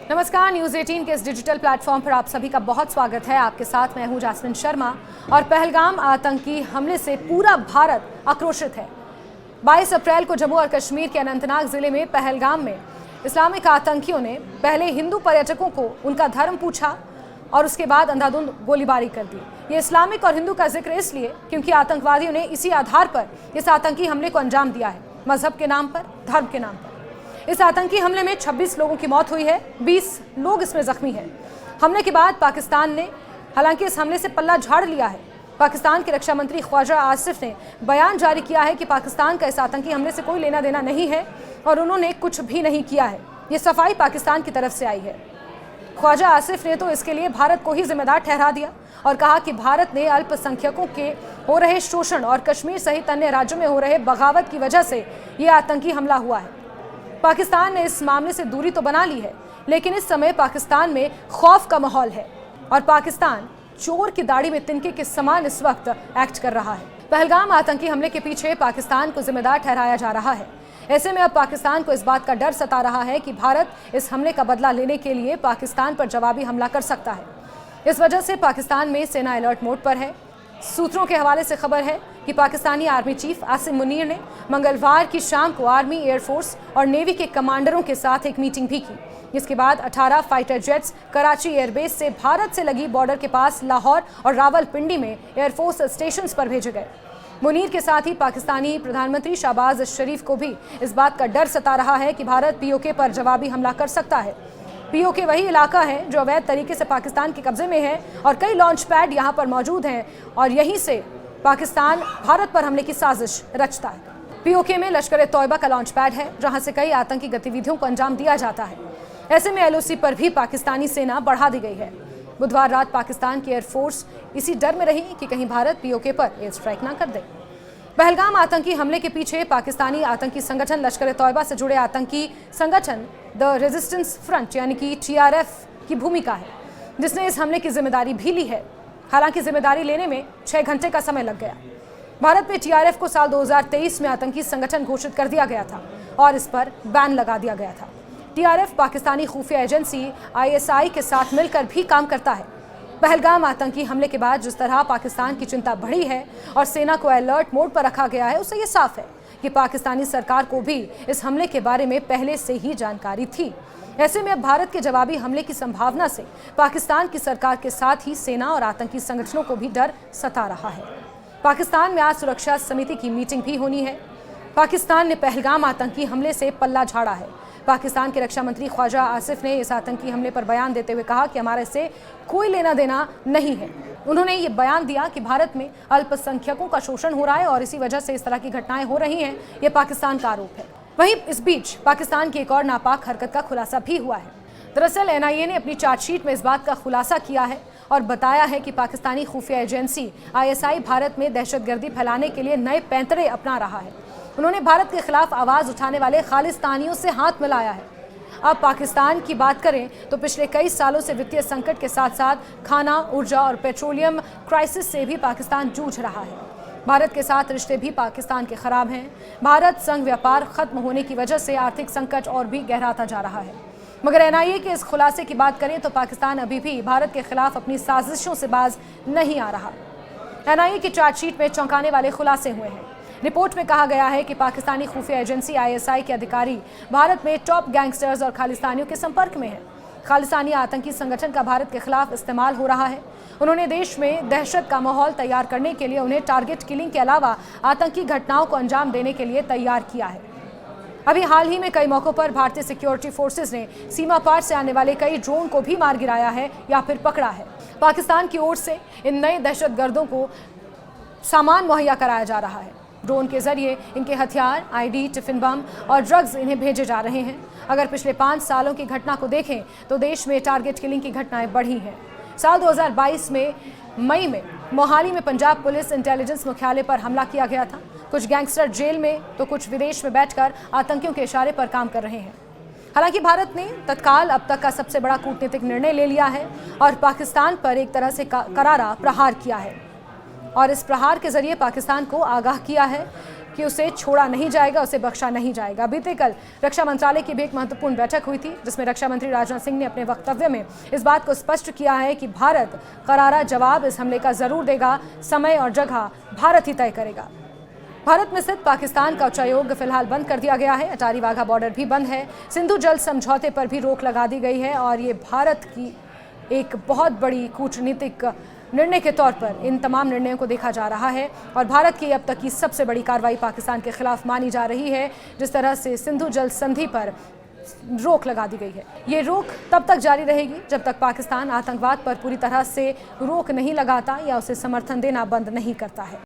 नमस्कार, न्यूज़ 18 के इस डिजिटल प्लेटफॉर्म पर आप सभी का बहुत स्वागत है। आपके साथ मैं हूं जास्मिन शर्मा। और पहलगाम आतंकी हमले से पूरा भारत आक्रोशित है। 22 अप्रैल को जम्मू और कश्मीर के अनंतनाग जिले में पहलगाम में इस्लामिक आतंकियों ने पहले हिंदू पर्यटकों को उनका धर्म पूछा और उसके बाद अंधाधुंध गोलीबारी कर दी। ये इस्लामिक और हिंदू का जिक्र इसलिए क्योंकि आतंकवादियों ने इसी आधार पर इस आतंकी हमले को अंजाम दिया है, मजहब के नाम पर, धर्म के नाम पर। इस आतंकी हमले में 26 लोगों की मौत हुई है, 20 लोग इसमें जख्मी हैं। हमले के बाद पाकिस्तान ने हालांकि इस हमले से पल्ला झाड़ लिया है। पाकिस्तान के रक्षा मंत्री ख्वाजा आसिफ ने बयान जारी किया है कि पाकिस्तान का इस आतंकी हमले से कोई लेना देना नहीं है और उन्होंने कुछ भी नहीं किया है। ये सफाई पाकिस्तान की तरफ से आई है। ख्वाजा आसिफ ने तो इसके लिए भारत को ही जिम्मेदार ठहरा दिया और कहा कि भारत ने अल्पसंख्यकों के हो रहे शोषण और कश्मीर सहित अन्य राज्यों में हो रहे बगावत की वजह से ये आतंकी हमला हुआ है। पाकिस्तान ने इस मामले से दूरी तो बना ली है, लेकिन इस समय पाकिस्तान में खौफ का माहौल है और पाकिस्तान चोर की दाढ़ी में तिनके के समान इस वक्त एक्ट कर रहा है। पहलगाम आतंकी हमले के पीछे पाकिस्तान को जिम्मेदार ठहराया जा रहा है। ऐसे में अब पाकिस्तान को इस बात का डर सता रहा है कि भारत इस हमले का बदला लेने के लिए पाकिस्तान पर जवाबी हमला कर सकता है। इस वजह से पाकिस्तान में सेना अलर्ट मोड पर है। सूत्रों के हवाले से खबर है कि पाकिस्तानी आर्मी चीफ आसिम मुनीर ने मंगलवार की शाम को आर्मी, एयरफोर्स और नेवी के कमांडरों के साथ एक मीटिंग भी की। इसके बाद 18 फाइटर जेट्स कराची एयरबेस से भारत से लगी बॉर्डर के पास लाहौर और रावलपिंडी में एयरफोर्स स्टेशंस पर भेजे गए। मुनीर के साथ ही पाकिस्तानी प्रधानमंत्री शहबाज शरीफ को भी इस बात का डर सता रहा है कि भारत पीओके पर जवाबी हमला कर सकता है। पीओके वही इलाका है जो अवैध तरीके से पाकिस्तान के कब्जे में है और कई लॉन्च पैड यहाँ पर मौजूद हैं और यहीं से पाकिस्तान भारत पर हमले की साजिश रचता है। पीओके में लश्कर तौयबा का लॉन्च पैड है जहाँ से कई आतंकी गतिविधियों को अंजाम दिया जाता है। ऐसे में एलओसी पर भी पाकिस्तानी सेना बढ़ा दी गई है। बुधवार रात पाकिस्तान की एयरफोर्स इसी डर में रही कि कहीं भारत पीओके पर एयर स्ट्राइक ना कर दे। पहलगाम आतंकी हमले के पीछे पाकिस्तानी आतंकी संगठन लश्कर तौयबा से जुड़े आतंकी संगठन द रेजिस्टेंस फ्रंट यानी कि टीआरएफ की भूमिका है, जिसने इस हमले की जिम्मेदारी भी ली है। हालांकि जिम्मेदारी लेने में 6 घंटे का समय लग गया। भारत में टीआरएफ को साल 2023 में आतंकी संगठन घोषित कर दिया गया था और इस पर बैन लगा दिया गया था। टीआरएफ पाकिस्तानी खुफिया एजेंसी आईएसआई के साथ मिलकर भी काम करता है। पहलगाम आतंकी हमले के बाद जिस तरह पाकिस्तान की चिंता बढ़ी है और सेना को अलर्ट मोड पर रखा गया है, उससे ये साफ है कि पाकिस्तानी सरकार को भी इस हमले के बारे में पहले से ही जानकारी थी। ऐसे में अब भारत के जवाबी हमले की संभावना से पाकिस्तान की सरकार के साथ ही सेना और आतंकी संगठनों को भी डर सता रहा है। पाकिस्तान में आज सुरक्षा समिति की मीटिंग भी होनी है। पाकिस्तान ने पहलगाम आतंकी हमले से पल्ला झाड़ा है। पाकिस्तान के रक्षा मंत्री ख्वाजा आसिफ ने इस आतंकी हमले पर बयान देते हुए कहा कि हमारे से कोई लेना देना नहीं है। उन्होंने ये बयान दिया कि भारत में अल्पसंख्यकों का शोषण हो रहा है और इसी वजह से इस तरह की घटनाएं हो रही हैं, ये पाकिस्तान का आरोप है। वहीं इस बीच पाकिस्तान की एक और नापाक हरकत का खुलासा भी हुआ है। दरअसल एनआईए ने अपनी चार्जशीट में इस बात का खुलासा किया है और बताया है कि पाकिस्तानी खुफिया एजेंसी आईएसआई भारत में दहशतगर्दी फैलाने के लिए नए पैंतरे अपना रहा है। उन्होंने भारत के खिलाफ आवाज उठाने वाले खालिस्तानियों से हाथ मिलाया है। अब पाकिस्तान की बात करें तो पिछले कई सालों से वित्तीय संकट के साथ साथ खाना, ऊर्जा और पेट्रोलियम क्राइसिस से भी पाकिस्तान जूझ रहा है। भारत के साथ रिश्ते भी पाकिस्तान के खराब हैं। भारत संघ व्यापार खत्म होने की वजह से आर्थिक संकट और भी गहराता जा रहा है। मगर एनआईए के इस खुलासे की बात करें तो पाकिस्तान अभी भी भारत के खिलाफ अपनी साजिशों से बाज नहीं आ रहा। एनआईए की चार्जशीट में चौंकाने वाले खुलासे हुए हैं। रिपोर्ट में कहा गया है कि पाकिस्तानी खुफिया एजेंसी आईएसआई के अधिकारी भारत में टॉप गैंगस्टर्स और खालिस्तानियों के संपर्क में हैं। खालिस्तानी आतंकी संगठन का भारत के खिलाफ इस्तेमाल हो रहा है। उन्होंने देश में दहशत का माहौल तैयार करने के लिए उन्हें टारगेट किलिंग के अलावा आतंकी घटनाओं को अंजाम देने के लिए तैयार किया है। अभी हाल ही में कई मौकों पर भारतीय सिक्योरिटी फोर्सेज ने सीमा पार से आने वाले कई ड्रोन को भी मार गिराया है या फिर पकड़ा है। पाकिस्तान की ओर से इन नए दहशतगर्दों को सामान मुहैया कराया जा रहा है। ड्रोन के जरिए इनके हथियार, आईडी, टिफिन बम और ड्रग्स इन्हें भेजे जा रहे हैं। अगर पिछले 5 सालों की घटना को देखें तो देश में टारगेट किलिंग की घटनाएं बढ़ी हैं। साल 2022 में मई में मोहाली में पंजाब पुलिस इंटेलिजेंस मुख्यालय पर हमला किया गया था। कुछ गैंगस्टर जेल में तो कुछ विदेश में बैठकर आतंकियों के इशारे पर काम कर रहे हैं। हालांकि भारत ने तत्काल अब तक का सबसे बड़ा कूटनीतिक निर्णय ले लिया है और पाकिस्तान पर एक तरह से करारा प्रहार किया है और इस प्रहार के जरिए पाकिस्तान को आगाह किया है कि उसे छोड़ा नहीं जाएगा, उसे बख्शा नहीं जाएगा। बीते कल रक्षा मंत्रालय की भी एक महत्वपूर्ण बैठक हुई थी, जिसमें रक्षा मंत्री राजनाथ सिंह ने अपने वक्तव्य में इस बात को स्पष्ट किया है कि भारत करारा जवाब इस हमले का जरूर देगा। समय और जगह भारत ही तय करेगा। भारत में स्थित पाकिस्तान का उच्चायोग फिलहाल बंद कर दिया गया है। अटारी वाघा बॉर्डर भी बंद है। सिंधु जल समझौते पर भी रोक लगा दी गई है और ये भारत की एक बहुत बड़ी कूटनीतिक निर्णय के तौर पर इन तमाम निर्णयों को देखा जा रहा है और भारत की अब तक की सबसे बड़ी कार्रवाई पाकिस्तान के खिलाफ मानी जा रही है। जिस तरह से सिंधु जल संधि पर रोक लगा दी गई है, ये रोक तब तक जारी रहेगी जब तक पाकिस्तान आतंकवाद पर पूरी तरह से रोक नहीं लगाता या उसे समर्थन देना बंद नहीं करता है।